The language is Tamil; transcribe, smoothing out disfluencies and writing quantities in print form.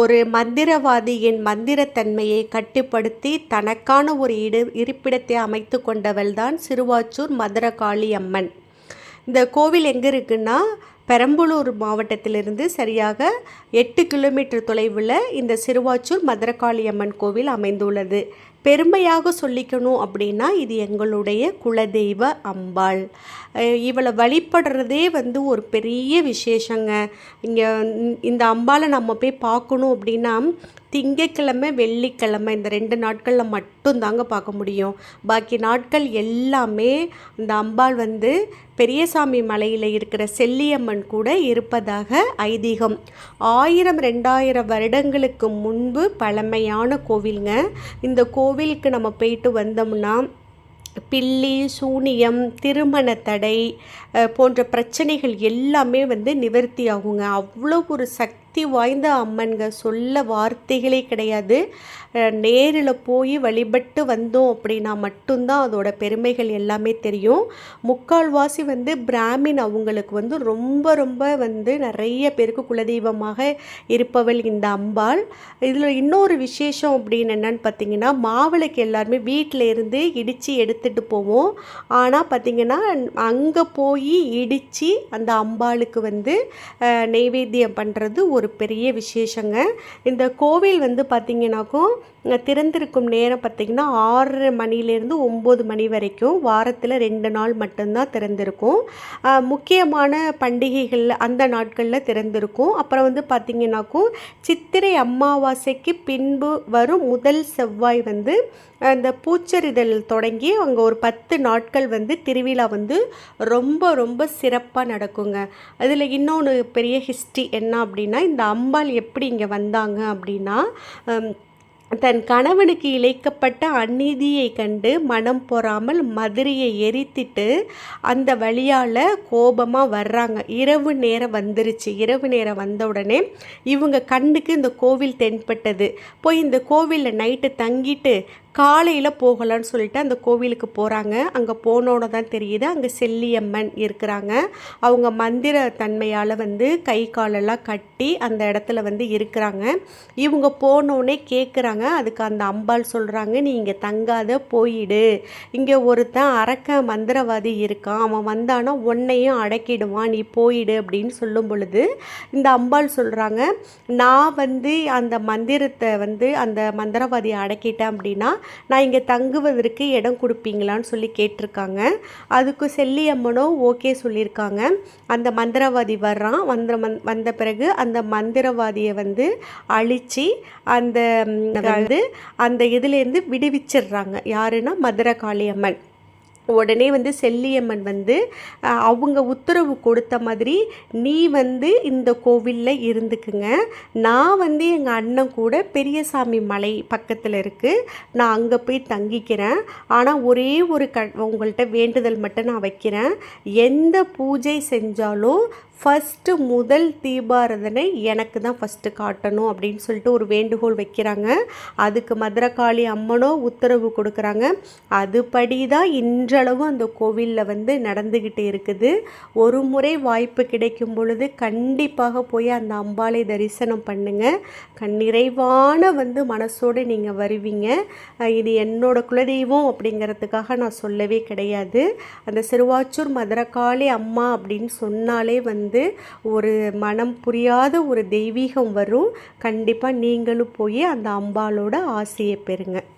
ஒரு மந்திரவாதியின் மந்திரத்தன்மையை கட்டுப்படுத்தி தனக்கான ஒரு இருப்பிடத்தை அமைத்து கொண்டவள்தான் சிறுவாச்சூர் மதுரகாளி அம்மன். இந்த கோவில் எங்கே இருக்குன்னா, பெரம்பலூர் மாவட்டத்திலிருந்து சரியாக 8 கிலோமீட்டர் தொலைவில் இந்த சிறுவாச்சூர் மதுரகாளி அம்மன் கோவில் அமைந்துள்ளது. பெருமையாக சொல்லிக்கணும் அப்படின்னா, இது எங்களுடைய குலதெய்வ அம்பாள். இவளை வழிபடுறதே ஒரு பெரிய விசேஷங்க. இங்கே இந்த அம்பாளை நம்ம போய் பார்க்கணும் அப்படின்னா, திங்கக்கிழமை வெள்ளிக்கிழமை இந்த 2 நாட்களில் மட்டும்தாங்க பார்க்க முடியும். பாக்கி நாட்கள் எல்லாமே இந்த அம்பாள் பெரியசாமி மலையில் இருக்கிற செல்லியம்மன் கூட இருப்பதாக ஐதீகம். 1000-2000 வருடங்களுக்கு முன்பு பழமையான கோவிலுங்க. இந்த கோவிலுக்கு நம்ம போயிட்டு வந்தோம்னா பில்லி, சூனியம், திருமண தடை போன்ற பிரச்சனைகள் எல்லாமே நிவர்த்தி ஆகுங்க. அவ்வளோ ஒரு சக்தி வாய்ந்த அம்மன்க, சொல்ல வார்த்தைகளே கிடையாது. நேரில் போய் வழிபட்டு வந்தோம் அப்படின்னா மட்டும்தான் அதோட பெருமைகள் எல்லாமே தெரியும். முக்கால்வாசி பிராமின் அவங்களுக்கு ரொம்ப ரொம்ப நிறைய பேருக்கு குலதெய்வமாக இருப்பவள் இந்த அம்பாள். இதில் இன்னொரு விசேஷம் அப்படின்னு என்னன்னு பார்த்தீங்கன்னா, மாவிளக்கு எல்லாருமே வீட்டில் இருந்து இடித்து எடுத்துகிட்டு போவோம். ஆனால் பார்த்திங்கன்னா அங்கே போய் இடித்து அந்த அம்பாளுக்கு நெய்வேத்தியம் பண்ணுறது ஒரு பெரிய விசேஷங்க. இந்த கோவில் பார்த்திங்கனாக்கும் திறந்திருக்கும் நேரம் பார்த்திங்கன்னா 6:30 மணிலேருந்து 9 மணி வரைக்கும், வாரத்தில் 2 நாள் மட்டும்தான் திறந்திருக்கும். முக்கியமான பண்டிகைகள் அந்த நாட்களில் திறந்திருக்கும். அப்புறம் பார்த்திங்கனாக்கும் சித்திரை அமாவாசைக்கு பின்பு வரும் முதல் செவ்வாய் அந்த பூச்சரிதல் தொடங்கி அங்கே ஒரு 10 நாட்கள் திருவிழா ரொம்ப ரொம்ப சிறப்பாக நடக்குங்க. அதில் இன்னொன்று பெரிய ஹிஸ்ட்ரி என்ன அப்படின்னா, இந்த அம்பாள் எப்படி இங்கே வந்தாங்க அப்படின்னா, தன் கணவனுக்கு இழைக்கப்பட்ட அநீதியை கண்டு மனம் பொறாமல் மதுரையை எரித்திட்டு அந்த வழியால் கோபமாக வர்றாங்க. இரவு நேரம் வந்துருச்சு. இரவு நேரம் வந்த உடனே இவங்க கண்ணுக்கு இந்த கோவில் தென்பட்டது. போய் இந்த கோவிலில் நைட்டு தங்கிட்டு காலையில் போகலான்னு சொல்லிட்டு அந்த கோவிலுக்கு போகிறாங்க. அங்கே போனோட தான் தெரியுது அங்கே செல்லியம்மன் இருக்கிறாங்க. அவங்க மந்திர தன்மையால் கை காலெல்லாம் கட்டி அந்த இடத்துல இருக்கிறாங்க. இவங்க போனோடனே கேட்குறாங்க. அதுக்கு அந்த அம்பாள் சொல்கிறாங்க, நீ இங்கே தங்காத, போயிடு. இங்கே ஒருத்தன் அரக்க மந்திரவாதி இருக்கான், அவன் வந்தானா உன்னையும் அடக்கிடுவான், நீ போயிடு அப்படின்னு சொல்லும் பொழுது இந்த அம்பாள் சொல்கிறாங்க, நான் அந்த மந்திரத்தை அந்த மந்திரவாதியை அடக்கிட்டேன் அப்படின்னா நான் இங்கே தங்குவதற்கு இடம் கொடுப்பீங்களான்னு சொல்லி கேட்டிருக்காங்க. அதுக்கு செல்லியம்மனோ ஓகே சொல்லியிருக்காங்க. அந்த மந்திரவாதி வர்றான். வந்த பிறகு அந்த மந்திரவாதியை அழித்து அந்த இதுலேருந்து விடுவிச்சிடுறாங்க. யாருன்னா மதுரகாளி அம்மன். உடனே செல்லியம்மன் அவங்க உத்தரவு கொடுத்த மாதிரி நீ இந்த கோவிலில் இருந்துக்குங்க, நான் எங்கள் அண்ணன் கூட பெரியசாமி மலை பக்கத்தில் இருக்குது, நான் அங்கே போய் தங்கிக்கிறேன். ஆனால் ஒரே ஒரு உங்கள்கிட்ட வேண்டுதல் மட்டும் நான் வைக்கிறேன், எந்த பூஜை செஞ்சாலும் ஃபஸ்ட்டு முதல் தீபாராதனை எனக்கு தான் ஃபஸ்ட்டு காட்டணும் அப்படின்னு சொல்லிட்டு ஒரு வேண்டுகோள் வைக்கிறாங்க. அதுக்கு மதுரகாளி அம்மனோ உத்தரவு கொடுக்குறாங்க. அதுபடி தான் இன்றளவு அந்த கோவிலில் நடந்துக்கிட்டு இருக்குது. ஒரு முறை வாய்ப்பு கிடைக்கும் பொழுது கண்டிப்பாக போய் அந்த அம்பாளை தரிசனம் பண்ணுங்கள். நிறைவான மனசோடு நீங்கள் வருவீங்க. இது என்னோட குலதெய்வம் அப்படிங்கிறதுக்காக நான் சொல்லவே கிடையாது. அந்த சிறுவாச்சூர் மதுரகாளி அம்மா அப்படின்னு சொன்னாலே ஒரு மனம் புரியாத ஒரு தெய்வீகம் வரும். கண்டிப்பாக நீங்களும் போய் அந்த அம்பாளோட ஆசையை பெறுங்க.